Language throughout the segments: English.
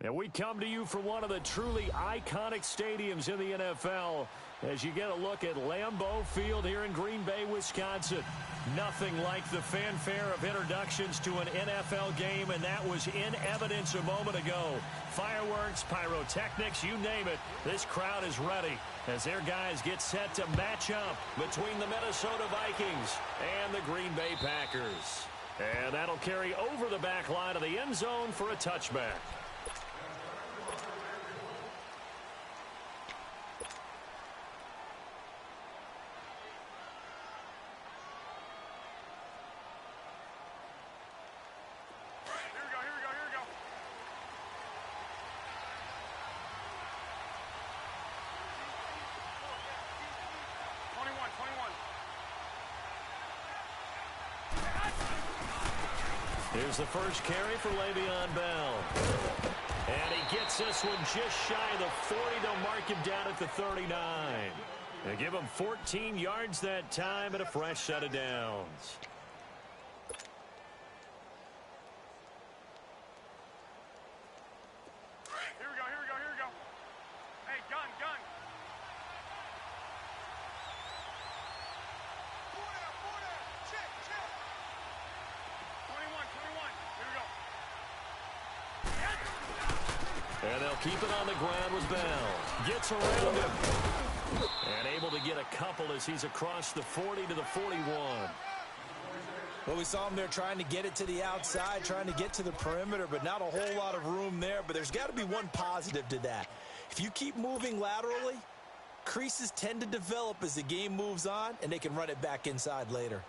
And we come to you from one of the truly iconic stadiums in the NFL as you get a look at Lambeau Field here in Green Bay, Wisconsin. Nothing like the fanfare of introductions to an NFL game, and that was in evidence a moment ago. Fireworks, pyrotechnics, you name it, this crowd is ready as their guys get set to match up between the Minnesota Vikings and the Green Bay Packers. And that'll carry over the back line of the end zone for a touchback. Here's the first carry for Le'Veon Bell. And he gets this one just shy of the 40. They'll mark him down at the 39. They give him 14 yards that time and a fresh set of downs. Here we go. Hey, gun. Check. 21. Here we go. And they'll keep it on the ground with Bell. Gets around him. And able to get a couple as he's across the 40 to the 41. Well, we saw him there trying to get it to the outside, trying to get to the perimeter, but not a whole lot of room there. But there's got to be one positive to that. If you keep moving laterally, creases tend to develop as the game moves on, and they can run it back inside later.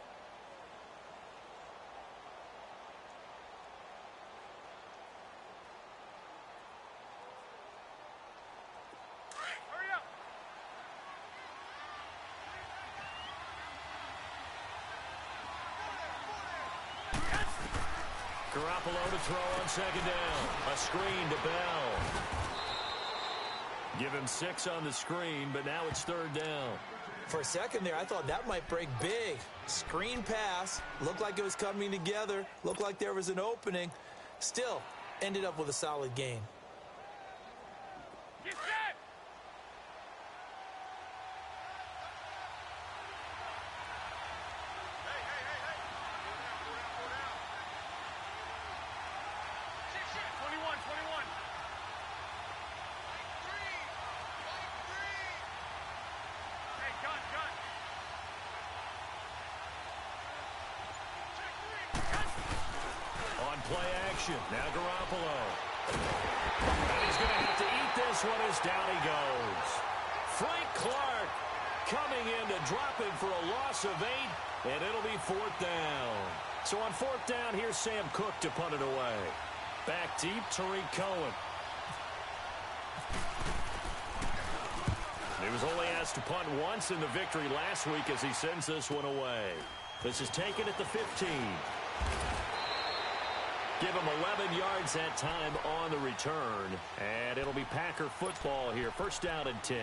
Garoppolo to throw on second down. A screen to Bell. Give him 6 on the screen, but now it's third down. For a second there, I thought that might break big. Screen pass. Looked like it was coming together. Looked like there was an opening. Still, ended up with a solid gain. Get set! Play action. Now Garoppolo. And he's going to have to eat this one as down he goes. Frank Clark coming in to drop him for a loss of 8, and it'll be 4th down. So on 4th down, here's Sam Cook to punt it away. Back deep, Tariq Cohen. He was only asked to punt once in the victory last week as he sends this one away. This is taken at the 15. Give him 11 yards that time on the return. And it'll be Packer football here. First down and 10.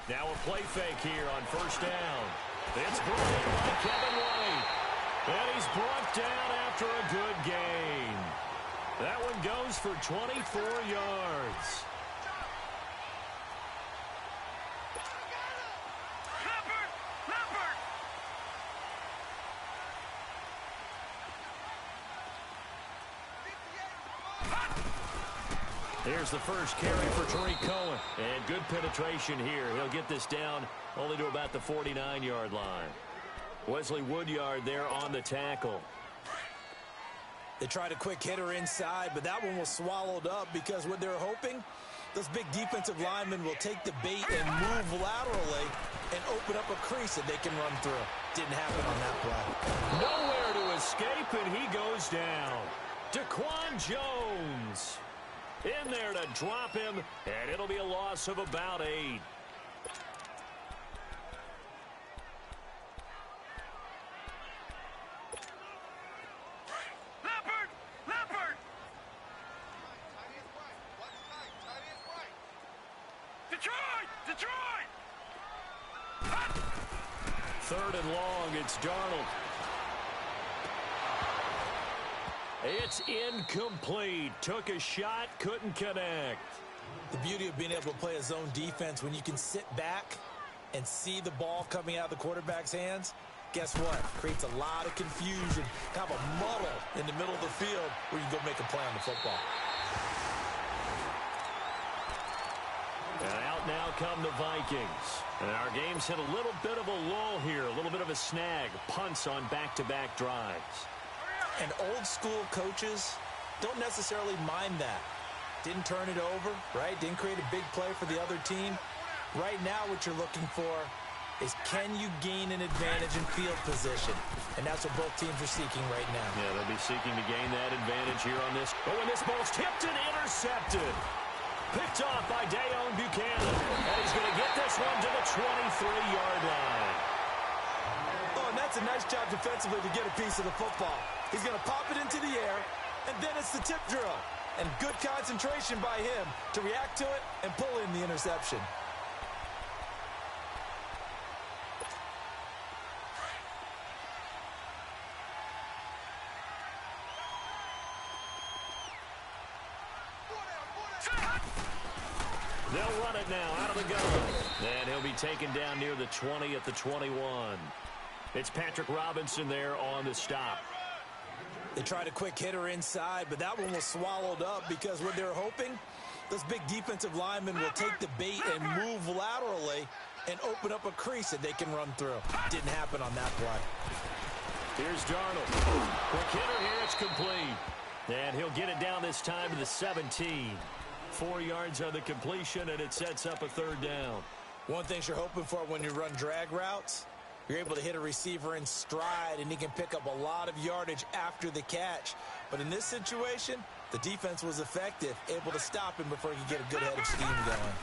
Now a play fake here on first down. It's brought in by Kevin White. And he's brought down after a good gain. That one goes for 24 yards. Here's the first carry for Tariq Cohen. And good penetration here. He'll get this down only to about the 49-yard line. Wesley Woodyard there on the tackle. They tried a quick hitter inside, but that one was swallowed up because what they're hoping, those big defensive linemen will take the bait and move laterally and open up a crease that they can run through. Didn't happen on that play. Nowhere to escape, and he goes down. Daquan Jones in there to drop him, and it'll be a loss of about 8. Detroit! Third and long, it's Darnold. It's incomplete. Took a shot, couldn't connect. The beauty of being able to play a zone defense when you can sit back and see the ball coming out of the quarterback's hands, guess what? Creates a lot of confusion, kind of a muddle in the middle of the field where you can go make a play on the football. And out now come the Vikings. And our game's hit a little bit of a lull here, a little bit of a snag. Punts on back-to-back drives. And old school coaches don't necessarily mind that. Didn't turn it over, right? Didn't create a big play for the other team. Right now what you're looking for is can you gain an advantage in field position? And that's what both teams are seeking right now. Yeah, they'll be seeking to gain that advantage here on this. Oh, and this ball's tipped and intercepted. Picked off by Deone Bucannon. And he's going to get this one to the 23-yard line. Oh, and that's a nice job defensively to get a piece of the football. He's going to pop it into the air, and then it's the tip drill. And good concentration by him to react to it and pull in the interception. They'll run it now out of the gun. And he'll be taken down near the 20 at the 21. It's Patrick Robinson there on the stop. They tried a quick hitter inside, but that one was swallowed up because what they're hoping, those big defensive linemen will take the bait and move laterally and open up a crease that they can run through. Didn't happen on that play. Here's Darnold. Quick hitter here, it's complete. And he'll get it down this time to the 17. 4 yards on the completion, and it sets up a third down. One thing you're hoping for when you run drag routes, you're able to hit a receiver in stride, and he can pick up a lot of yardage after the catch. But in this situation, the defense was effective, able to stop him before he could get a good head of steam going.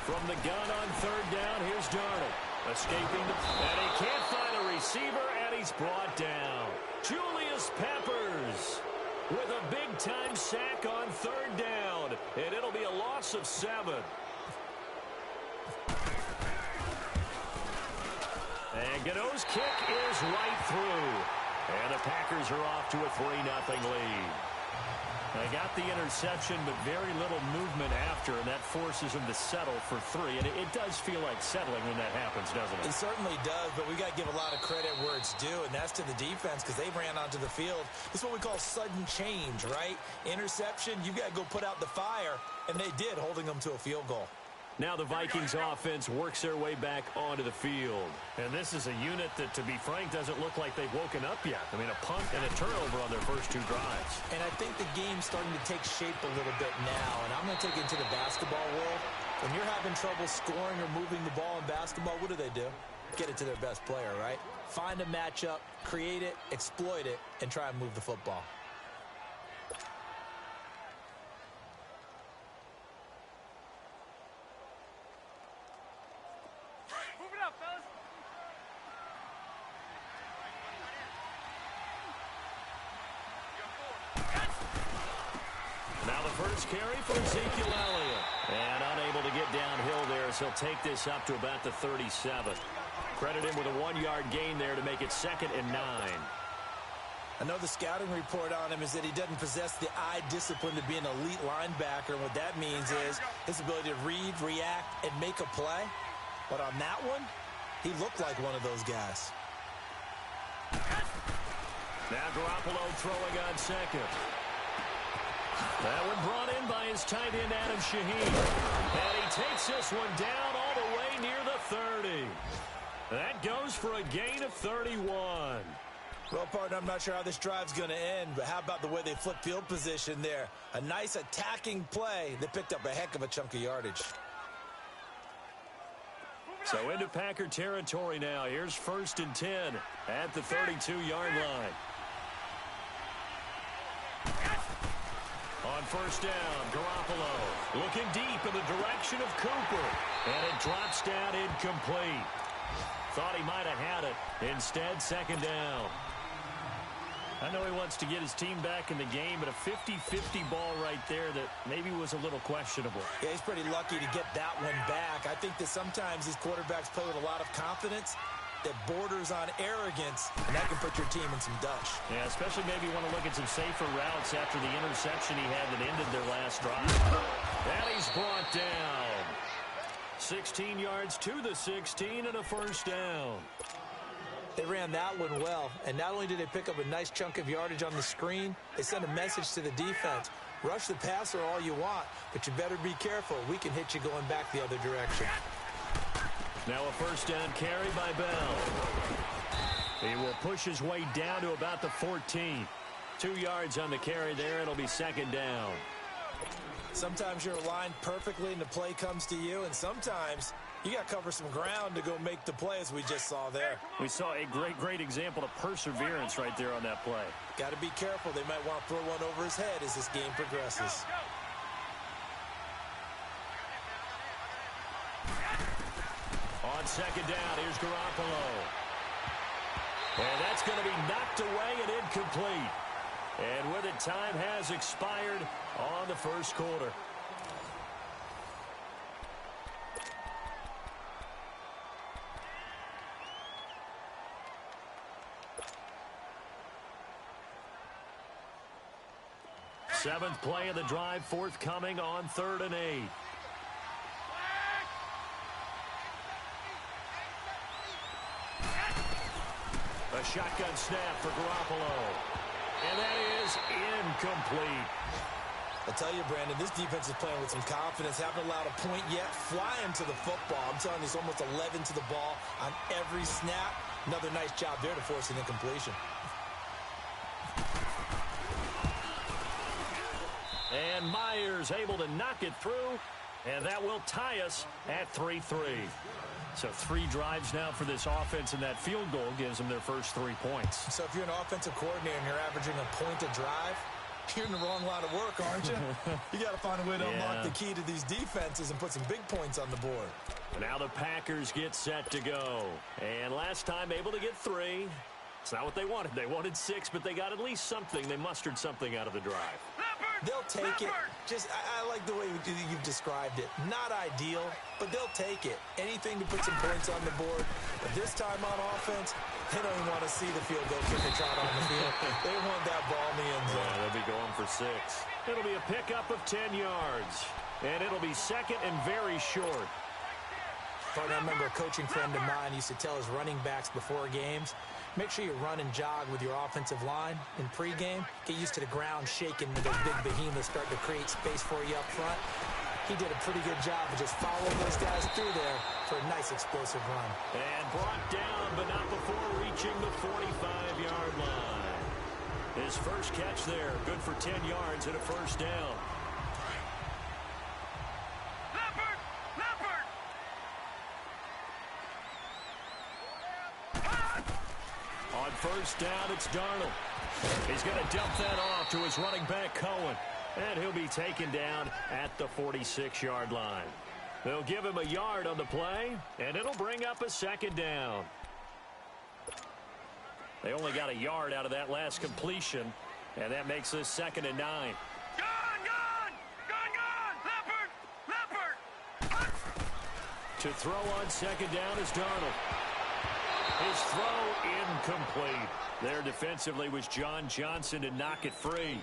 From the gun on third down, here's Darnold. Escaping, and he can't find a receiver, and he's brought down. Julius Peppers with a big-time sack on third down, and it'll be a loss of 7. And Gano's kick is right through. And the Packers are off to a 3-0 lead. They got the interception, but very little movement after, and that forces them to settle for 3. And it does feel like settling when that happens, doesn't it? It certainly does, but we got to give a lot of credit where it's due, and that's to the defense because they ran onto the field. This is what we call sudden change, right? Interception, you got to go put out the fire, and they did, holding them to a field goal. Now the Vikings offense works their way back onto the field. And this is a unit that, to be frank, doesn't look like they've woken up yet. I mean, a punt and a turnover on their first 2 drives. And I think the game's starting to take shape a little bit now. And I'm going to take it into the basketball world. When you're having trouble scoring or moving the ball in basketball, what do? Get it to their best player, right? Find a matchup, create it, exploit it, and try and move the football. First carry for Ezekiel Elliott. And unable to get downhill there as he'll take this up to about the 37. Credit him with a 1-yard gain there to make it 2nd and 9. I know the scouting report on him is that he doesn't possess the eye discipline to be an elite linebacker. And what that means is his ability to read, react, and make a play. But on that one, he looked like one of those guys. Now Garoppolo throwing on second. That one brought in by his tight end, Adam Shaheen. And he takes this one down all the way near the 30. That goes for a gain of 31. Well, partner, I'm not sure how this drive's going to end, but how about the way they flip field position there? A nice attacking play that picked up a heck of a chunk of yardage. So into Packer territory now. Here's 1st and 10 at the 32-yard line. On first down, Garoppolo looking deep in the direction of Cooper. And it drops down incomplete. Thought he might have had it. Instead, 2nd down. I know he wants to get his team back in the game, but a 50-50 ball right there that maybe was a little questionable. Yeah, he's pretty lucky to get that one back. I think that sometimes these quarterbacks play with a lot of confidence that borders on arrogance, and that can put your team in some dutch. Yeah, especially maybe you want to look at some safer routes after the interception he had that ended their last drive. And he's brought down. 16 yards to the 16 and a first down. They ran that one well, and not only did they pick up a nice chunk of yardage on the screen, they sent a message to the defense. Rush the passer all you want, but you better be careful. We can hit you going back the other direction. Now a first down carry by Bell. He will push his way down to about the 14. 2 yards on the carry there. It'll be second down. Sometimes you're aligned perfectly and the play comes to you, and sometimes you got to cover some ground to go make the play, as we just saw there. We saw a great example of perseverance right there on that play. Got to be careful. They might want to throw one over his head as this game progresses. On second down, here's Garoppolo. And that's going to be knocked away and incomplete. And with it, time has expired on the first quarter. Seventh play of the drive forthcoming on 3rd and 8. A shotgun snap for Garoppolo. And that is incomplete. I'll tell you, Brandon, this defense is playing with some confidence. Haven't allowed a point yet. Flying to the football. I'm telling you, it's almost 11 to the ball on every snap. Another nice job there to force an incompletion. And Myers able to knock it through. And that will tie us at 3-3. So 3 drives now for this offense, and that field goal gives them their first 3 points. So if you're an offensive coordinator and you're averaging a point a drive, you're in the wrong line of work, aren't you? You got to find a way to unlock the key to these defenses and put some big points on the board. Now the Packers get set to go. And last time able to get 3. It's not what they wanted. They wanted 6, but they got at least something. They mustered something out of the drive. They'll take it. Just, I like the way you've described it. Not ideal, but they'll take it. Anything to put some points on the board. But this time on offense, they don't even want to see the field goal kicker trot on the field. They want that ball in the end zone. Yeah, they'll be going for 6. It'll be a pickup of 10 yards. And it'll be second and very short. I remember a coaching friend of mine used to tell his running backs before games, make sure you run and jog with your offensive line in pregame. Get used to the ground shaking when those big behemoths start to create space for you up front. He did a pretty good job of just following those guys through there for a nice explosive run. And brought down, but not before reaching the 45-yard line. His first catch there, good for 10 yards and a first down. On first down, it's Darnold. He's going to dump that off to his running back, Cohen. And he'll be taken down at the 46-yard line. They'll give him a yard on the play, and it'll bring up a second down. They only got a yard out of that last completion, and that makes this 2nd and 9. To throw on second down is Darnold. His throw incomplete. There defensively was John Johnson to knock it free.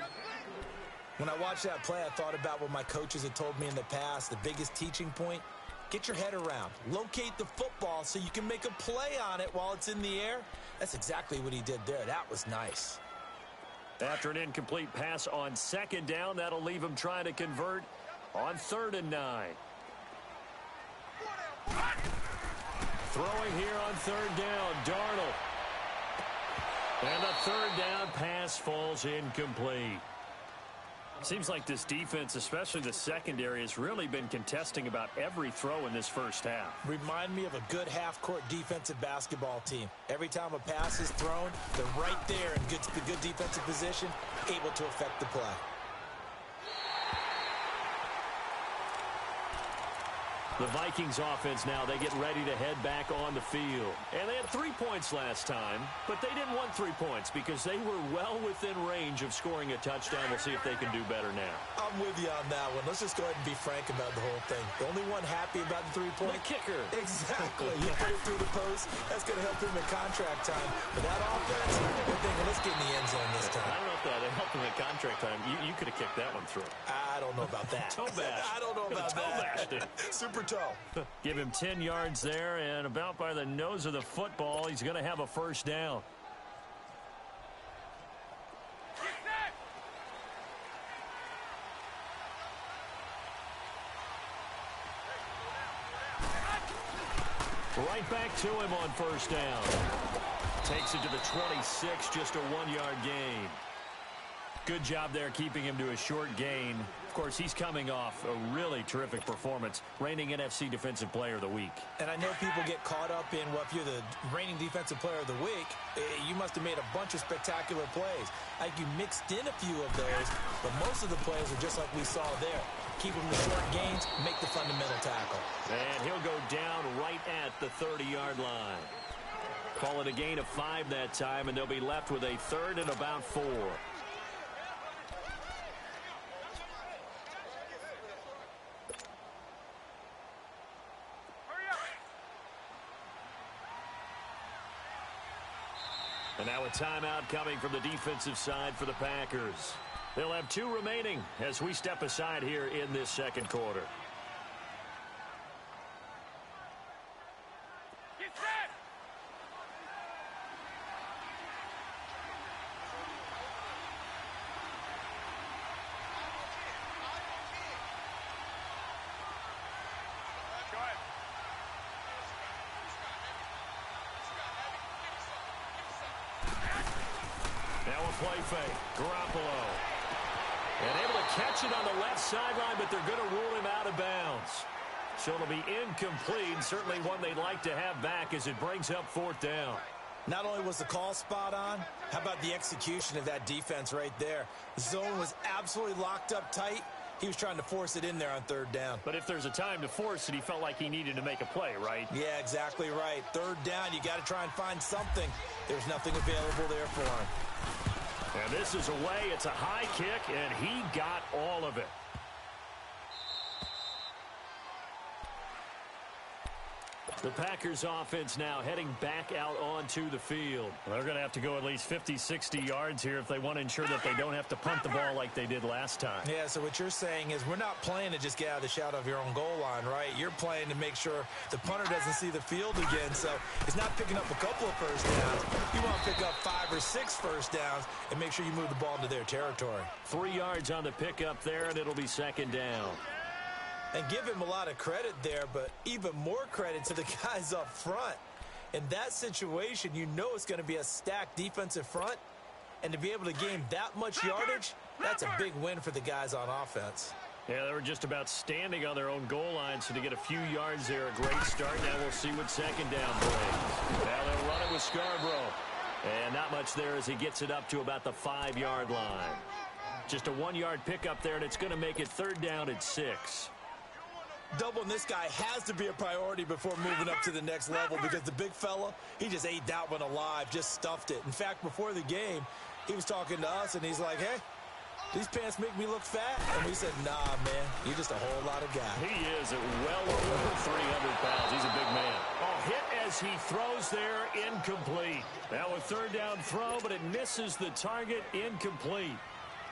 When I watched that play, I thought about what my coaches had told me in the past. The biggest teaching point, get your head around. Locate the football so you can make a play on it while it's in the air. That's exactly what he did there. That was nice. After an incomplete pass on second down, that'll leave him trying to convert on 3rd and 9. Throwing here on 3rd down, Darnold. And the 3rd down pass falls incomplete. Seems like this defense, especially the secondary, has really been contesting about every throw in this first half. Remind me of a good half-court defensive basketball team. Every time a pass is thrown, they're right there in good defensive position, able to affect the play. The Vikings offense now, they get ready to head back on the field. And they had 3 points last time, but they didn't want 3 points because they were well within range of scoring a touchdown. We'll see if they can do better now. I'm with you on that one. Let's just go ahead and be frank about the whole thing. The only one happy about the 3-point? The kicker. Exactly. You put it through the post. That's going to help him in contract time. But that offense, they're thinking, let's get in the end zone this time. I don't know if that helped him in contract time. You could have kicked that one through. I don't know about that. Toe bash. I don't know about that. Super toe. Give him 10 yards there, and about by the nose of the football, he's going to have a first down. Right back to him on first down. Takes it to the 26, just a 1-yard gain. Good job there keeping him to a short gain. Of course, he's coming off a really terrific performance, reigning NFC Defensive Player of the Week. And I know people get caught up in, well, if you're the reigning Defensive Player of the Week, you must have made a bunch of spectacular plays. Like you mixed in a few of those, but most of the plays are just like we saw there. Keep them to short gains, make the fundamental tackle. And he'll go down right at the 30-yard line. Call it a gain of 5 that time, and they'll be left with a third and about 4. And now a timeout coming from the defensive side for the Packers. They'll have 2 remaining as we step aside here in this second quarter. Get set! Go ahead. Now a play fake. Garoppolo. And able to catch it on the left sideline, but they're going to rule him out of bounds. So it'll be incomplete. Certainly one they'd like to have back as it brings up 4th down. Not only was the call spot on, how about the execution of that defense right there? The zone was absolutely locked up tight. He was trying to force it in there on 3rd down. But if there's a time to force it, he felt like he needed to make a play, right? Yeah, exactly right. 3rd down, you got to try and find something. There's nothing available there for him. And this is away. It's a high kick, and he got all of it. The Packers offense now heading back out onto the field. They're going to have to go at least 50, 60 yards here if they want to ensure that they don't have to punt the ball like they did last time. Yeah, so what you're saying is we're not playing to just get out of the shadow of your own goal line, right? You're playing to make sure the punter doesn't see the field again. So it's not picking up a couple of first downs. You want to pick up 5 or 6 first downs and make sure you move the ball into their territory. 3 yards on the pickup there, and it'll be 2nd down. And give him a lot of credit there, but even more credit to the guys up front. In that situation, you know it's going to be a stacked defensive front. And to be able to gain that much yardage, that's a big win for the guys on offense. Yeah, they were just about standing on their own goal line, so to get a few yards there, a great start. Now we'll see what 2nd down brings. Now they'll run it with Scarborough. And not much there as he gets it up to about the 5-yard line. Just a 1-yard pickup there, and it's going to make it 3rd down at 6. Doubling this guy has to be a priority before moving up to the next level because the big fella, he just ate that one alive, just stuffed it. In fact, before the game, he was talking to us, and he's like, hey, these pants make me look fat. And we said, nah, man, you're just a whole lot of guy. He is at well over 300 pounds. He's a big man. Oh, hit as he throws there, incomplete. Now a 3rd down throw, but it misses the target, incomplete.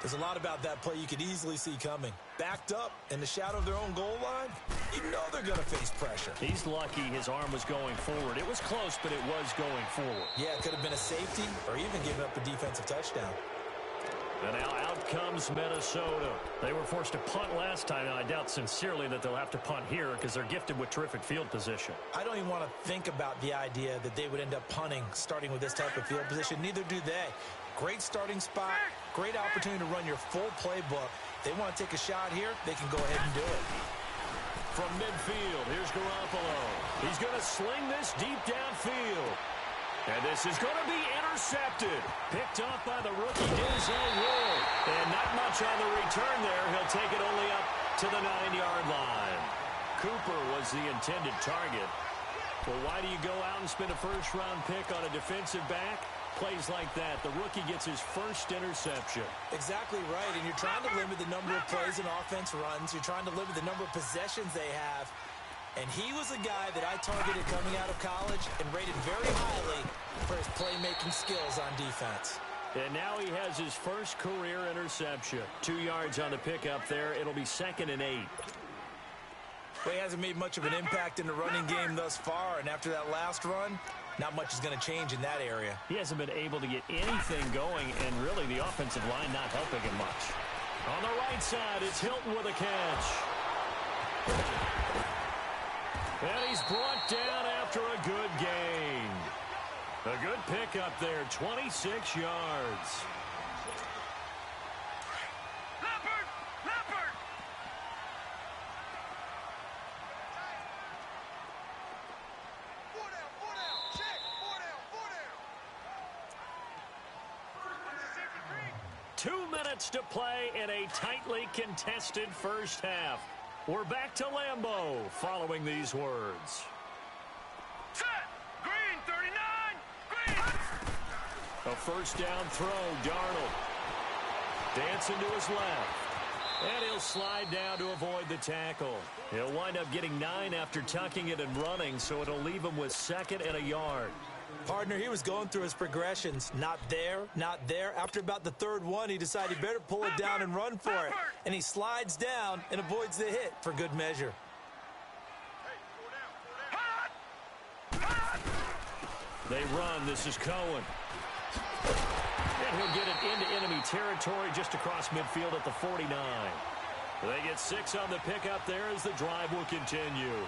There's a lot about that play you could easily see coming. Backed up in the shadow of their own goal line, you know they're going to face pressure. He's lucky his arm was going forward. It was close, but it was going forward. Yeah, it could have been a safety or even giving up a defensive touchdown. And now out comes Minnesota. They were forced to punt last time, and I doubt sincerely that they'll have to punt here because they're gifted with terrific field position. I don't even want to think about the idea that they would end up punting starting with this type of field position. Neither do they. Great starting spot, great opportunity to run your full playbook. They want to take a shot here, they can go ahead and do it. From midfield, here's Garoppolo. He's going to sling this deep downfield. And this is going to be intercepted. Picked off by the rookie, Denzel Ward. And not much on the return there. He'll take it only up to the 9-yard line. Cooper was the intended target. Well, why do you go out and spend a first-round pick on a defensive back? Plays like that, the rookie gets his first interception. Exactly right, and you're trying to limit the number of plays an offense runs. You're trying to limit the number of possessions they have. And he was a guy that I targeted coming out of college and rated very highly for his playmaking skills on defense. And now he has his first career interception. 2 yards on the pickup there. It'll be 2nd and 8. Well, he hasn't made much of an impact in the running game thus far, and after that last run, not much is going to change in that area. He hasn't been able to get anything going, and really the offensive line not helping him much. On the right side, it's Hilton with a catch. And he's brought down after a good gain. A good pickup there, 26 yards. Leopard! Four down, check, four down. 2 minutes to play in a tightly contested first half. We're back to Lambeau following these words. Set! Green, 39! Green! A first down throw, Darnold. Dancing to his left. And he'll slide down to avoid the tackle. He'll wind up getting 9 after tucking it and running, so it'll leave him with 2nd and a yard. Partner, he was going through his progressions. Not there, not there. After about the 3rd one, he decided he better pull it down and run for it. And he slides down and avoids the hit for good measure. They run. This is Cohen. And he'll get it into enemy territory just across midfield at the 49. They get 6 on the pickup there as the drive will continue.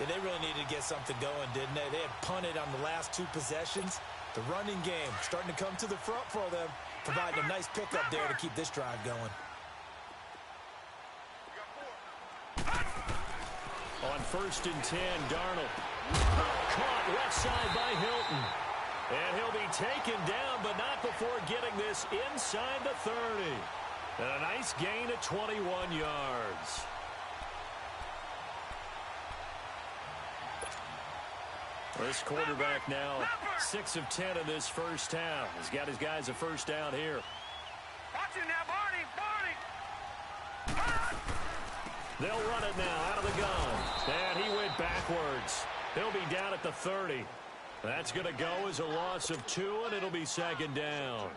Yeah, they really needed to get something going, didn't they? They had punted on the last 2 possessions. The running game starting to come to the front for them, providing a nice pickup there to keep this drive going. On 1st and 10, Darnold. Caught left side by Hilton. And he'll be taken down, but not before getting this inside the 30. And a nice gain of 21 yards. This quarterback now 6 of 10 in this first half. He's got his guys a first down here. Watch him now, Barney! They'll run it now out of the gun. And he went backwards. He'll be down at the 30. That's going to go as a loss of 2, and it'll be 2nd down.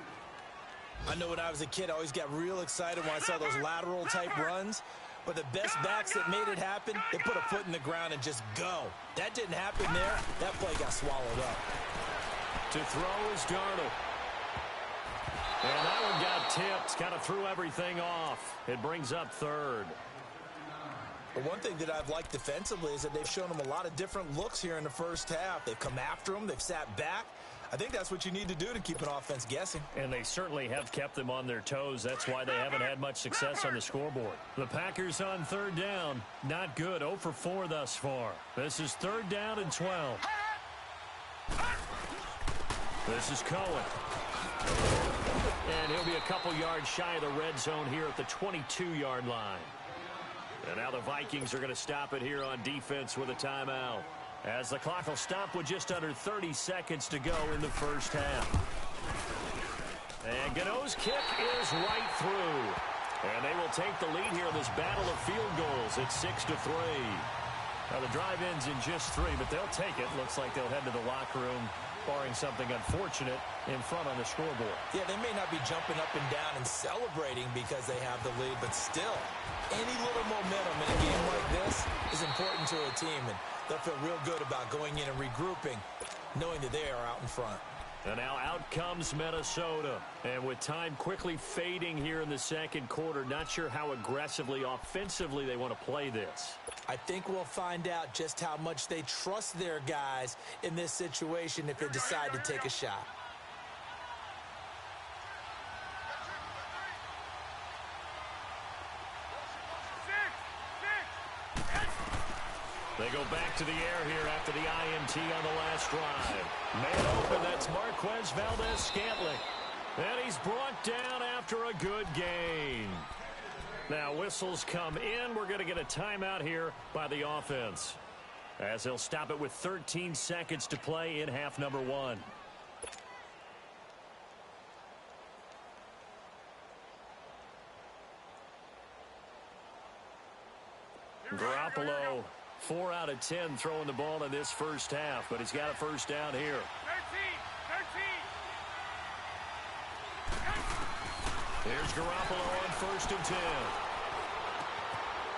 I know when I was a kid, I always got real excited when I saw those lateral-type runs. But the best backs that made it happen, they put a foot in the ground and just go. That didn't happen there. That play got swallowed up. To throw is Darnold. And that one got tipped. Kind of threw everything off. It brings up 3rd. But one thing that I've liked defensively is that they've shown them a lot of different looks here in the first half. They've come after them. They've sat back. I think that's what you need to do to keep an offense guessing. And they certainly have kept them on their toes. That's why they haven't had much success on the scoreboard. The Packers on 3rd down. Not good. 0 for 4 thus far. This is 3rd down and 12. This is Cohen. And he'll be a couple yards shy of the red zone here at the 22-yard line. And now the Vikings are going to stop it here on defense with a timeout, as the clock will stop with just under 30 seconds to go in the first half. And Gano's kick is right through. And they will take the lead here in this battle of field goals at 6-3. Now the drive ends in just 3, but they'll take it. Looks like they'll head to the locker room, barring something unfortunate in front on the scoreboard. Yeah, they may not be jumping up and down and celebrating because they have the lead, but still, any little momentum in a game like this is important to a team, and they'll feel real good about going in and regrouping, knowing that they are out in front. And now out comes Minnesota. And with time quickly fading here in the second quarter, not sure how aggressively, offensively they want to play this. I think we'll find out just how much they trust their guys in this situation if they decide to take a shot. They go back to the air here after the INT on the last drive. Man open, that's Marquez Valdez-Scantling. And he's brought down after a good gain. Now whistles come in. We're going to get a timeout here by the offense, as they'll stop it with 13 seconds to play in half number one. Garoppolo, 4 out of 10 throwing the ball in this first half, but he's got a first down here. 13. Here's Garoppolo on 1st and 10.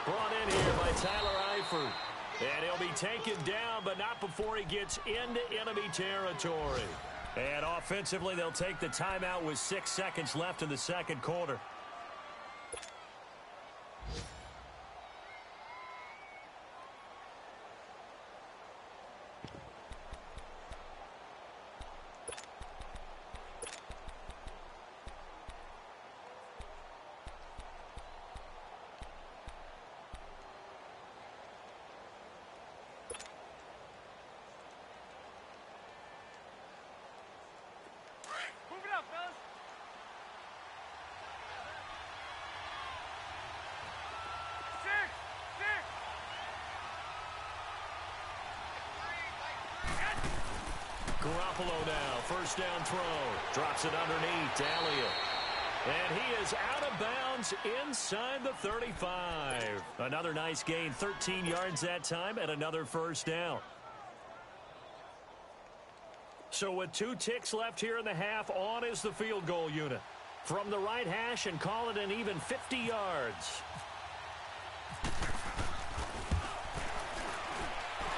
Brought in here by Tyler Eifert. And he'll be taken down, but not before he gets into enemy territory. And offensively, they'll take the timeout with 6 seconds left in the second quarter. Move it up, fellas. 6. Garoppolo now, first down throw. Drops it underneath to Elliott. And he is out of bounds inside the 35. Another nice gain, 13 yards that time, and another first down. So with 2 ticks left here in the half, on is the field goal unit. From the right hash and call it an even 50 yards.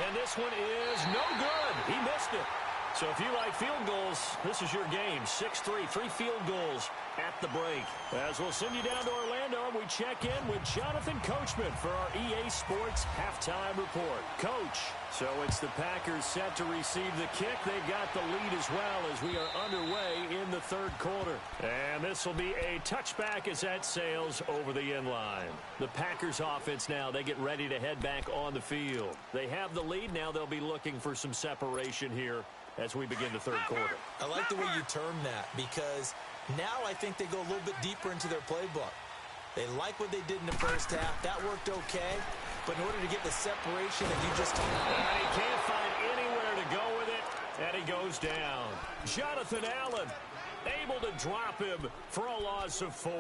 And this one is no good. He missed it. So if you like field goals, this is your game. 6-3, 3 field goals at the break. As we'll send you down to Orlando, and we check in with Jonathan Coachman for our EA Sports Halftime Report. Coach, so it's the Packers set to receive the kick. They've got the lead as well as we are underway in the third quarter. And this will be a touchback as that sails over the end line. The Packers offense now, they get ready to head back on the field. They have the lead. Now they'll be looking for some separation here as we begin the third quarter. I like the way you term that, because now I think they go a little bit deeper into their playbook. They like what they did in the first half. That worked okay, but in order to get the separation that you just talked about, and he can't find anywhere to go with it, and he goes down. Jonathan Allen able to drop him for a loss of 4.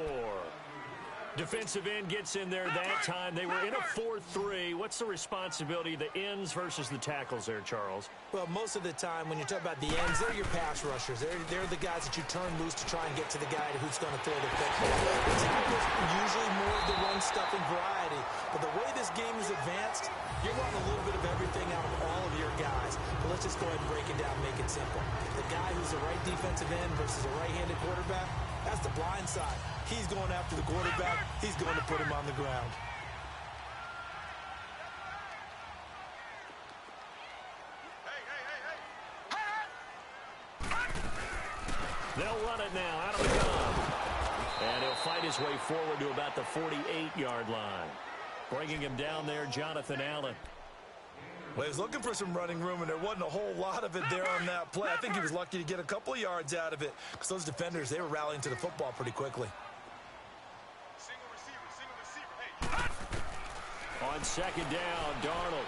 Defensive end gets in there that time. They were in a 4-3. What's the responsibility of the ends versus the tackles there, Charles? well, most of the time when you talk about the ends, they're your pass rushers. They're the guys that you turn loose to try and get to the guy who's going to throw the football. The tackles are usually more of the run-stuffing variety. But the way this game is advanced, you're wanting a little bit of everything out of all of your guys. But let's just go ahead and break it down, make it simple. The guy who's the right defensive end versus a right-handed quarterback, that's the blind side. He's going after the quarterback. He's going to put him on the ground. They'll run it now out of the gun. And he'll fight his way forward to about the 48-yard line. Bringing him down there, Jonathan Allen. Well, he was looking for some running room, and there wasn't a whole lot of it there on that play. I think he was lucky to get a couple of yards out of it, because those defenders, they were rallying to the football pretty quickly. Single receiver. Hey. On second down, Darnold.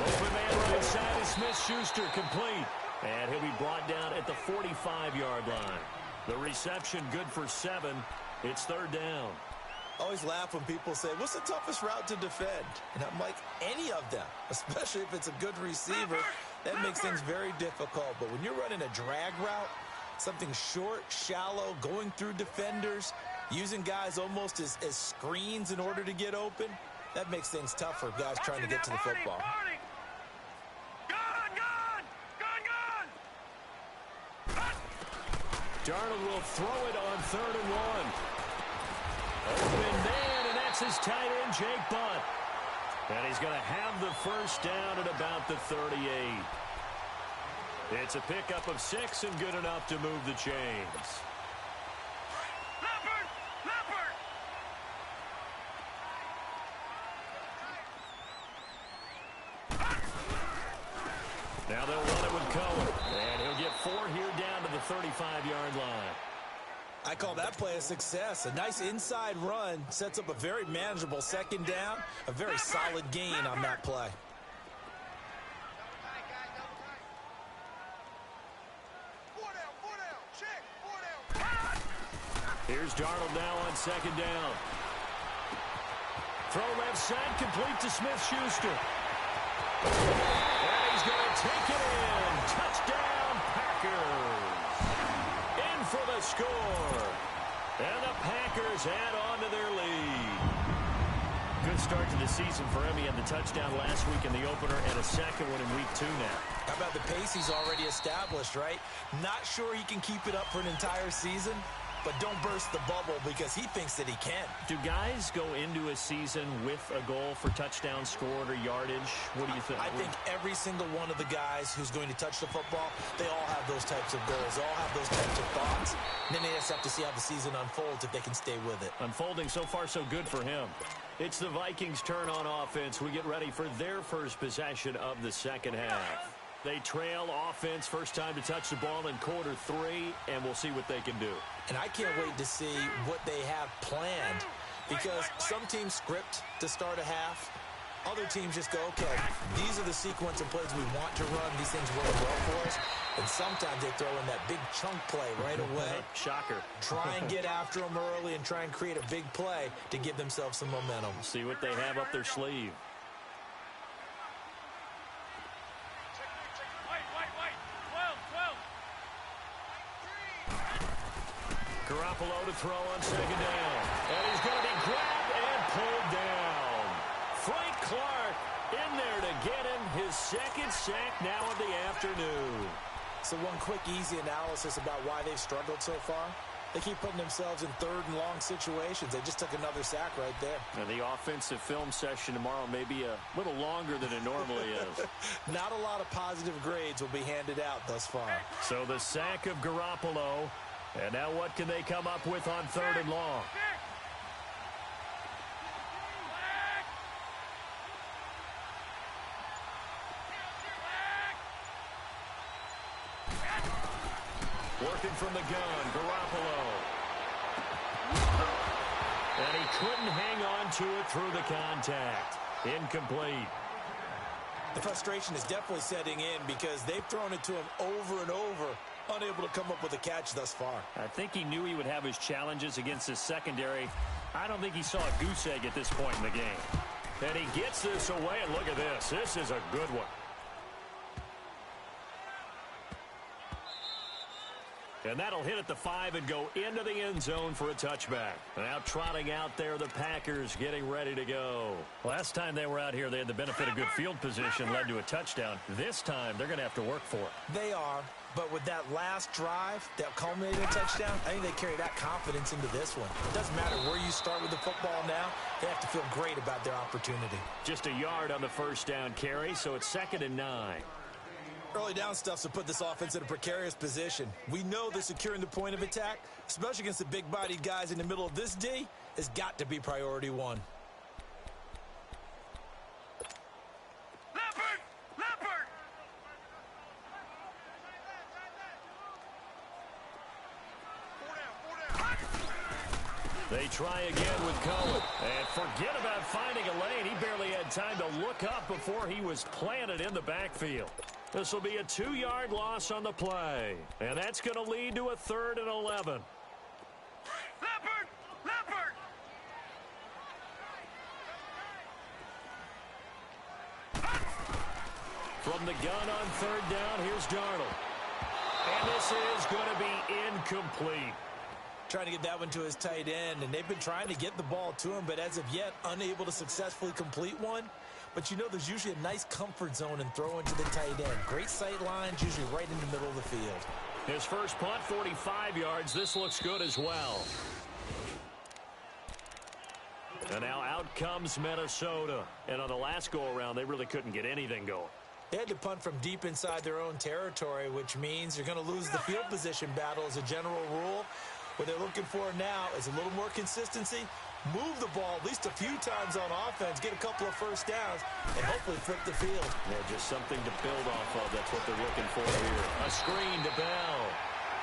Open man right side is Smith-Schuster, complete. And he'll be brought down at the 45-yard line. The reception good for 7. It's third down. I always laugh when people say, what's the toughest route to defend? And I'm like, any of them, especially if it's a good receiver. That makes things very difficult. But when you're running a drag route, something short, shallow, going through defenders, using guys almost as screens in order to get open, that makes things tough for guys trying to get to the football. Darnold will throw it on 3rd and 1. Open man, and that's his tight end, Jake Butt. And he's going to have the first down at about the 38. It's a pickup of 6 and good enough to move the chains. Leopard! Now they'll run it with Cohen. And he'll get 4 here down to the 35-yard line. I call that play a success. A nice inside run sets up a very manageable second down, a very solid gain on that play. Here's Darnold now on second down. Throw left side, complete to Smith-Schuster. And he's going to take it in. Touchdown, Packers. In for the score. And the Packers add on to their lead. Good start to the season for him. He had the touchdown last week in the opener and a second one in week 2 now. How about the pace he's already established, right? Not sure he can keep it up for an entire season, but don't burst the bubble because he thinks that he can. Do guys go into a season with a goal for touchdowns scored or yardage? What do you think? I think every single one of the guys who's going to touch the football, they all have those types of goals. They all have those types of thoughts. And then they just have to see how the season unfolds if they can stay with it. Unfolding so far so good for him. It's the Vikings' turn on offense. We get ready for their first possession of the second half. They trail offense, first time to touch the ball in quarter 3, and we'll see what they can do. And I can't wait to see what they have planned because some teams script to start a half. Other teams just go, okay, these are the sequence of plays we want to run. These things work well for us. And sometimes they throw in that big chunk play right away. Shocker. Try and get after them early and try and create a big play to give themselves some momentum. See what they have up their sleeve. Garoppolo to throw on second down. And he's going to be grabbed and pulled down. Frank Clark in there to get him his second sack now of the afternoon. So one quick, easy analysis about why they've struggled so far. They keep putting themselves in third and long situations. They just took another sack right there. And the offensive film session tomorrow may be a little longer than it normally is. Not a lot of positive grades will be handed out thus far. So the sack of Garoppolo. And now what can they come up with on third and long? Working from the gun, Garoppolo. And he couldn't hang on to it through the contact. Incomplete. The frustration is definitely setting in because they've thrown it to him over and over, unable to come up with a catch thus far. I think he knew he would have his challenges against his secondary. I don't think he saw a goose egg at this point in the game. And he gets this away, and look at this. This is a good one. And that'll hit at the 5 and go into the end zone for a touchback. Now trotting out there, the Packers getting ready to go. Last time they were out here, they had the benefit of good field position, led to a touchdown. This time, they're going to have to work for it. They are, but with that last drive, that culminating touchdown, I think they carry that confidence into this one. It doesn't matter where you start with the football now. They have to feel great about their opportunity. Just a yard on the first down carry, so it's 2nd and 9. Early down stuff to put this offense in a precarious position. We know that securing the point of attack, especially against the big-bodied guys in the middle of this D, has got to be priority 1. Leopard! They try again with Cohen. And forget about finding a lane. He barely had time to look up before he was planted in the backfield. This will be a 2-yard loss on the play. And that's going to lead to a 3rd and 11. Leopard! From the gun on 3rd down, here's Darnold. And this is going to be incomplete. Trying to get that one to his tight end, and they've been trying to get the ball to him, but as of yet, unable to successfully complete one. But you know there's usually a nice comfort zone in throwing to the tight end. Great sight lines, usually right in the middle of the field. His first punt, 45 yards. This looks good as well. And now out comes Minnesota. And on the last go-around, they really couldn't get anything going. They had to punt from deep inside their own territory, which means you're going to lose the field position battle as a general rule. What they're looking for now is a little more consistency, move the ball at least a few times on offense, get a couple of first downs, and hopefully flip the field. Yeah, just something to build off of. That's what they're looking for here. A screen to Bell.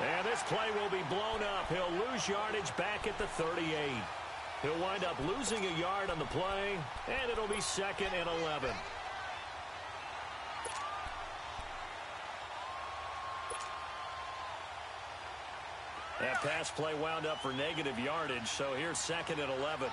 And this play will be blown up. He'll lose yardage back at the 38. He'll wind up losing a yard on the play, and it'll be 2nd and 11. That pass play wound up for negative yardage, so here's 2nd and 11.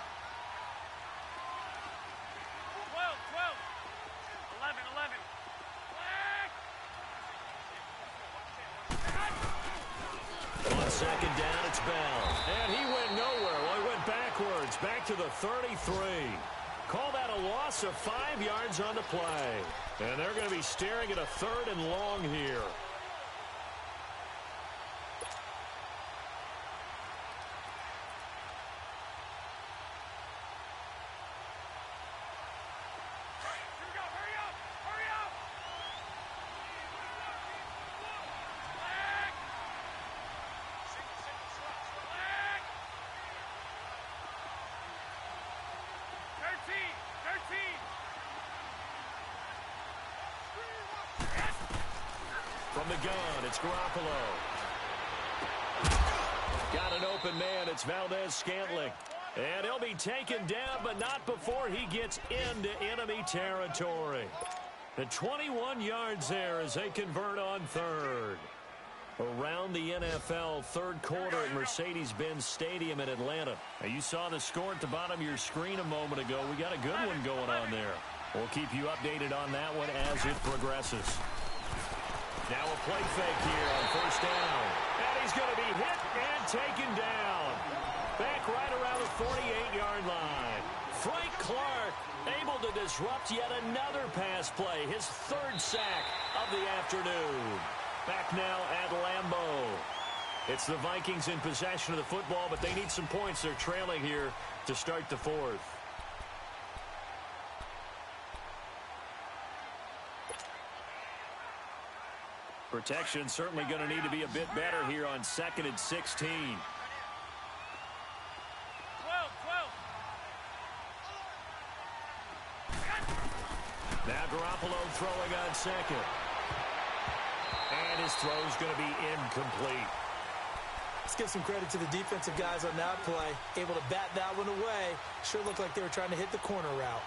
2nd down, it's Bell. And he went nowhere. Well, he went backwards, back to the 33. Call that a loss of 5 yards on the play. And they're going to be staring at a 3rd and long here. From the gun, it's Garoppolo. Got an open man. It's Valdez-Scantling. And he'll be taken down, but not before he gets into enemy territory. The 21 yards there as they convert on 3rd. Around the NFL, 3rd quarter at Mercedes-Benz Stadium in Atlanta. Now, you saw the score at the bottom of your screen a moment ago. We got a good one going on there. We'll keep you updated on that one as it progresses. Now a play fake here on 1st down. And he's going to be hit and taken down. Back right around the 48-yard line. Frank Clark able to disrupt yet another pass play. His 3rd sack of the afternoon. Back now at Lambeau. It's the Vikings in possession of the football, but they need some points. They're trailing here to start the 4th. Protection certainly going to need to be a bit better here on 2nd and 16. 12. Now Garoppolo throwing on 2nd. And his throw's going to be incomplete. Let's give some credit to the defensive guys on that play. Able to bat that one away. Sure looked like they were trying to hit the corner route.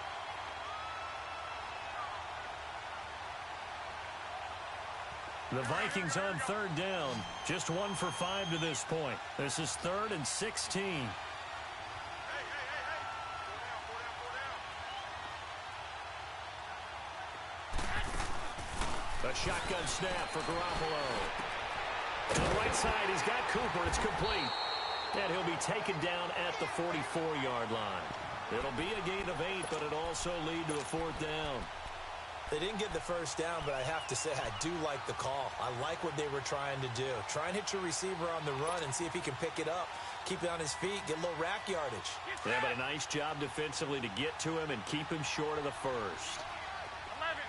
The Vikings on 3rd down. Just 1 for 5 to this point. This is 3rd and 16. A shotgun snap for Garoppolo. To the right side, he's got Cooper. It's complete. And he'll be taken down at the 44-yard line. It'll be a gain of 8, but it'll also lead to a 4th down. They didn't get the 1st down, but I have to say I do like the call. I like what they were trying to do. Try and hit your receiver on the run and see if he can pick it up. Keep it on his feet, get a little rack yardage. Yeah, but a nice job defensively to get to him and keep him short of the 1st. 11.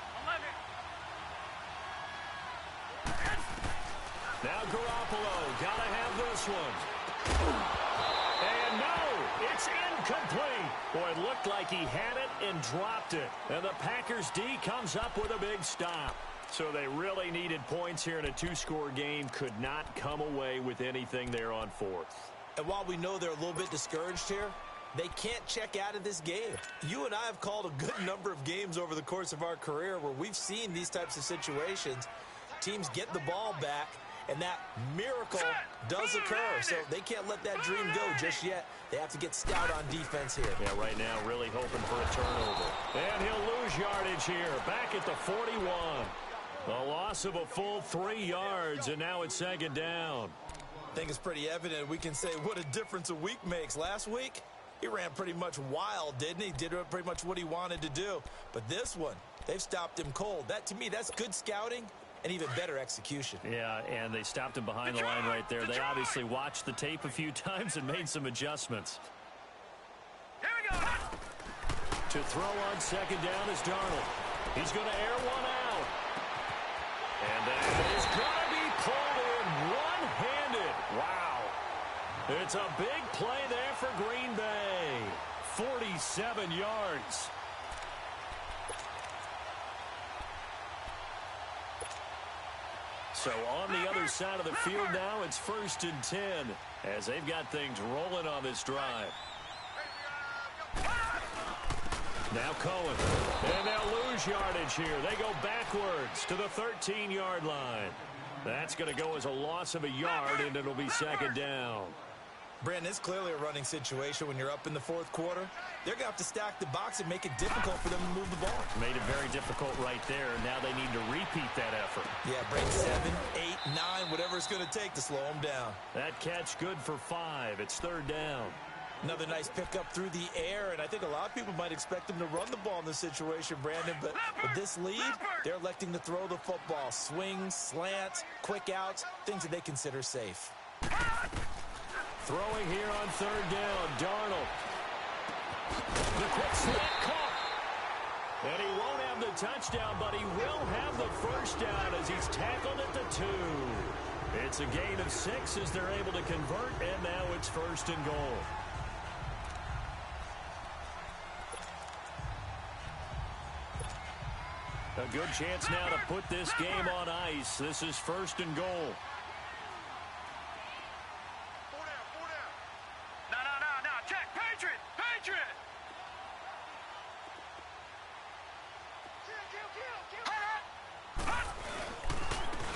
Now Garoppolo, gotta have this one. And no, it's incomplete. Boy, it looked like he had it and dropped it. And the Packers D comes up with a big stop. So they really needed points here in a 2-score game. Could not come away with anything there on 4th. And while we know they're a little bit discouraged here, they can't check out of this game. You and I have called a good number of games over the course of our career where we've seen these types of situations. Teams get the ball back, and that miracle does occur. So they can't let that dream go just yet. They have to get stout on defense here. Yeah, right now really hoping for a turnover. And he'll lose yardage here. Back at the 41. A loss of a full 3 yards, and now it's 2nd down. I think it's pretty evident. We can say what a difference a week makes. Last week, he ran pretty much wild, didn't he? Did pretty much what he wanted to do. But this one, they've stopped him cold. That, to me, that's good scouting and even better execution. Yeah, and they stopped him behind the line right there. They obviously watched the tape a few times and made some adjustments. Here we go. To throw on 2nd down is Darnold. He's going to air one out. And that is going to be pulled in one-handed. Wow. It's a big play there for Green Bay. 47 yards. So on the other side of the field now, it's 1st and 10 as they've got things rolling on this drive. Now Cohen. And they'll lose yardage here. They go backwards to the 13-yard line. That's going to go as a loss of a yard, and it'll be 2nd down. Brandon, it's clearly a running situation when you're up in the 4th quarter. They're going to have to stack the box and make it difficult for them to move the ball. Made it very difficult right there. Now they need to repeat that effort. Yeah, break 7, 8, 9, whatever it's going to take to slow them down. That catch good for 5. It's 3rd down. Another nice pickup through the air, and I think a lot of people might expect them to run the ball in this situation, Brandon, but with this lead, they're electing to throw the football. Swings, slants, quick outs, things that they consider safe. Throwing here on 3rd down, Darnold. The quick slant caught. And he won't have the touchdown, but he will have the 1st down as he's tackled at the 2. It's a gain of 6 as they're able to convert, and now it's 1st and goal. A good chance now to put this game on ice. This is 1st and goal. No. Check. Patriot.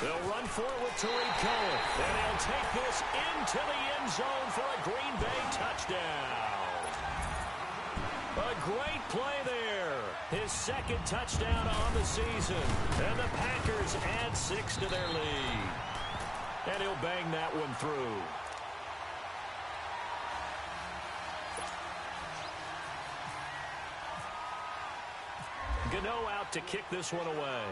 They'll run for it with Tariq Cohen. And he'll take this into the end zone for a Green Bay touchdown. A great play there. His 2nd touchdown on the season. And the Packers add 6 to their lead. And he'll bang that one through. Gano out to kick this one away.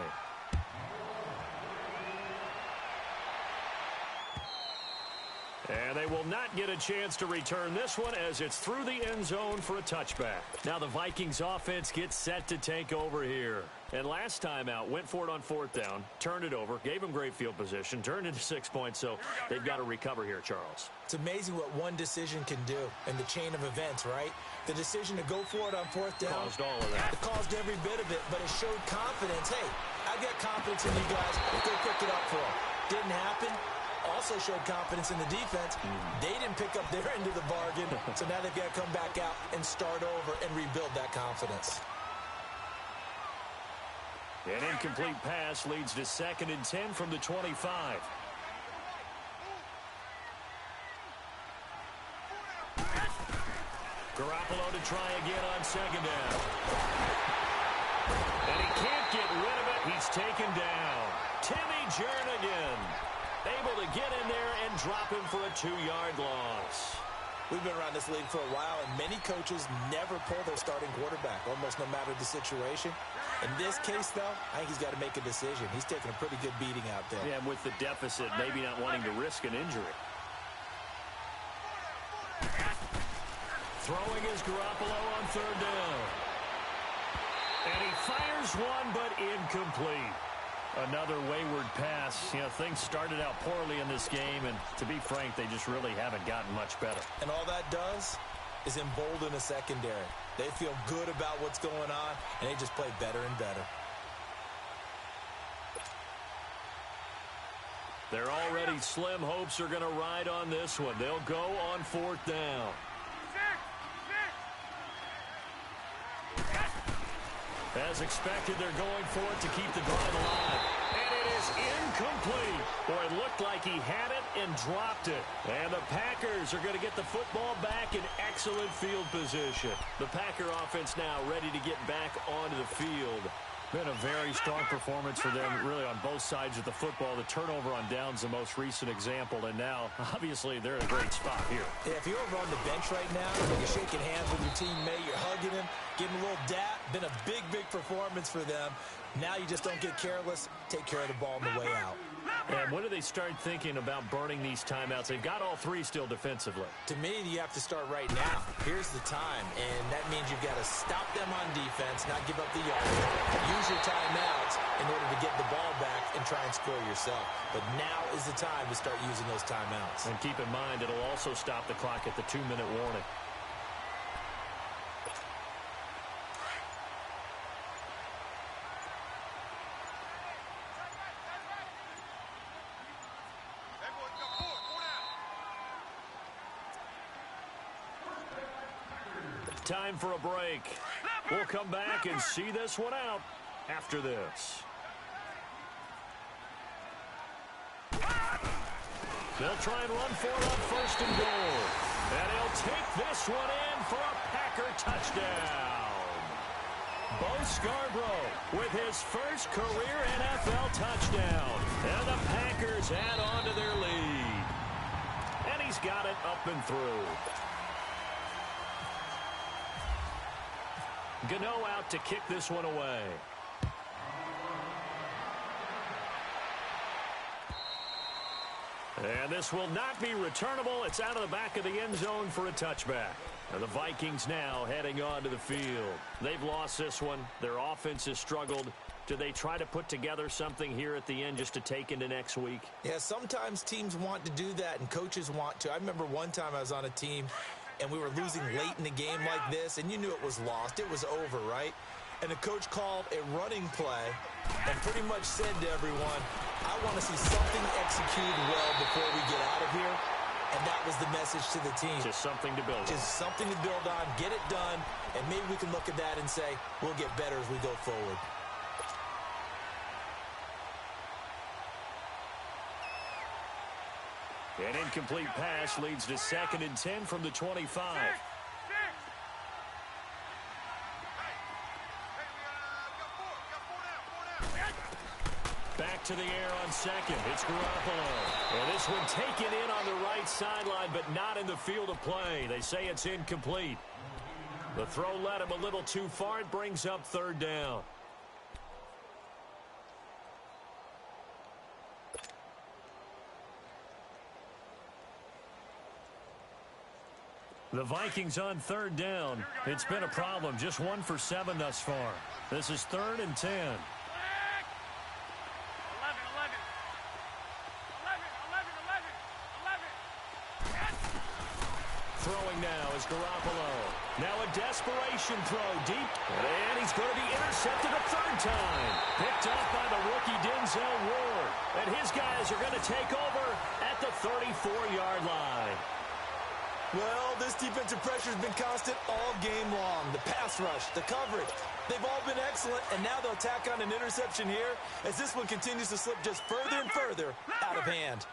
And they will not get a chance to return this one as it's through the end zone for a touchback. Now the Vikings offense gets set to take over here. And last time out, went for it on 4th down, turned it over, gave them great field position, turned into 6 points, so they've got to recover here, Charles. It's amazing what one decision can do in the chain of events, right? The decision to go for it on 4th down. Caused all of that. It caused every bit of it, but it showed confidence. Hey, I've got confidence in you guys. Go pick it up for them. Didn't happen. Also showed confidence in the defense. They didn't pick up their end of the bargain, so now they've got to come back out and start over and rebuild that confidence. An incomplete pass leads to 2nd and 10 from the 25. Garoppolo to try again on 2nd down. And he can't get rid of it. He's taken down. Timmy Jernigan able to get in there and drop him for a 2-yard loss. We've been around this league for a while, and many coaches never pull their starting quarterback, almost no matter the situation. In this case, though, I think he's got to make a decision. He's taking a pretty good beating out there. Yeah, with the deficit, maybe not wanting to risk an injury. Throwing is Garoppolo on 3rd down. And he fires one, but incomplete. Another wayward pass. You know, things started out poorly in this game, and to be frank, they just really haven't gotten much better. And all that does is embolden a secondary. They feel good about what's going on, and they just play better and better. They're already slim hopes are going to ride on this one. They'll go on 4th down. As expected, they're going for it to keep the drive alive. And it is incomplete. Boy, it looked like he had it and dropped it. And the Packers are going to get the football back in excellent field position. The Packer offense now ready to get back onto the field. Been a very strong performance for them, really, on both sides of the football. The turnover on downs, the most recent example, and now, obviously, they're in a great spot here. Yeah, if you're over on the bench right now, you're shaking hands with your teammate, you're hugging him, giving him a little dap. Been a big, big performance for them. Now you just don't get careless. Take care of the ball on the way out. And when do they start thinking about burning these timeouts? They've got all 3 still defensively. To me, you have to start right now. Here's the time, and that means you've got to stop them on defense, not give up the yardage. Use your timeouts in order to get the ball back and try and score yourself. But now is the time to start using those timeouts. And keep in mind, it'll also stop the clock at the 2-minute warning. Time for a break. We'll come back and see this one out after this. They'll try and run for it on first and goal. And he'll take this one in for a Packer touchdown. Bo Scarborough with his first career NFL touchdown. And the Packers add on to their lead. And he's got it up and through. Gano out to kick this one away. And this will not be returnable. It's out of the back of the end zone for a touchback. And the Vikings now heading onto the field. They've lost this one. Their offense has struggled. Do they try to put together something here at the end just to take into next week? Yeah, sometimes teams want to do that and coaches want to. I remember one time I was on a team and we were losing late in the game like this, and you knew it was lost. It was over, right? And the coach called a running play and pretty much said to everyone, I want to see something executed well before we get out of here. And that was the message to the team. Just something to build on. Just something to build on, get it done, and maybe we can look at that and say, we'll get better as we go forward. An incomplete pass leads to 2nd and 10 from the 25. Back to the air on second. It's Garoppolo. And this one taken in on the right sideline, but not in the field of play. They say it's incomplete. The throw led him a little too far. It brings up 3rd down. The Vikings on 3rd down. It's been a problem. Just 1 for 7 thus far. This is 3rd and 10. 11. Throwing now is Garoppolo. Now a desperation throw deep. And he's going to be intercepted a 3rd time. Picked up by the rookie Denzel Ward. And his guys are going to take over at the 34-yard line. Well, this defensive pressure has been constant all game long. The pass rush, the coverage, they've all been excellent, and now they'll tack on an interception here as this one continues to slip just further and further out of hand.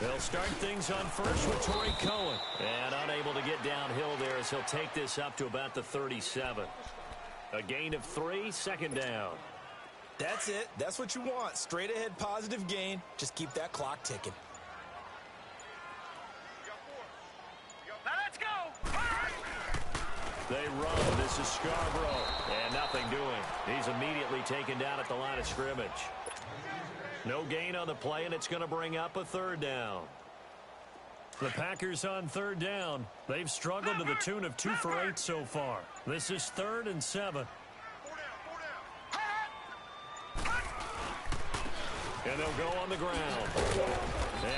They'll start things on first with Torrey Cohen. And unable to get downhill there as he'll take this up to about the 37. A gain of 3, 2nd down. That's it. That's what you want. Straight ahead positive gain. Just keep that clock ticking. Now let's go. They run. This is Scarborough. And nothing doing. He's immediately taken down at the line of scrimmage. No gain on the play, and it's going to bring up a 3rd down. The Packers on 3rd down. They've struggled to the tune of 2 for 8 so far. This is 3rd and 7. And they'll go on the ground.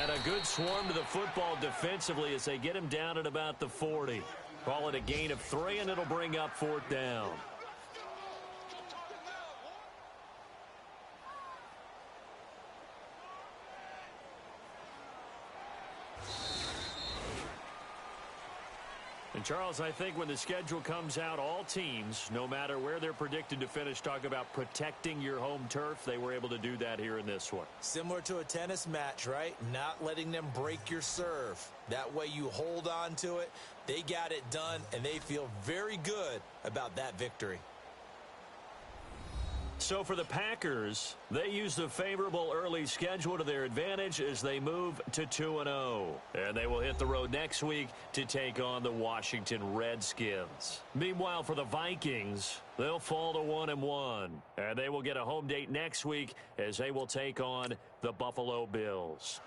And a good swarm to the football defensively as they get him down at about the 40. Call it a gain of 3, and it'll bring up 4th down. And, Charles, I think when the schedule comes out, all teams, no matter where they're predicted to finish, talk about protecting your home turf. They were able to do that here in this one. Similar to a tennis match, right? Not letting them break your serve. That way you hold on to it. They got it done, and they feel very good about that victory. So for the Packers, they use the favorable early schedule to their advantage as they move to 2-0. And they will hit the road next week to take on the Washington Redskins. Meanwhile, for the Vikings, they'll fall to 1-1. And they will get a home date next week as they will take on the Buffalo Bills.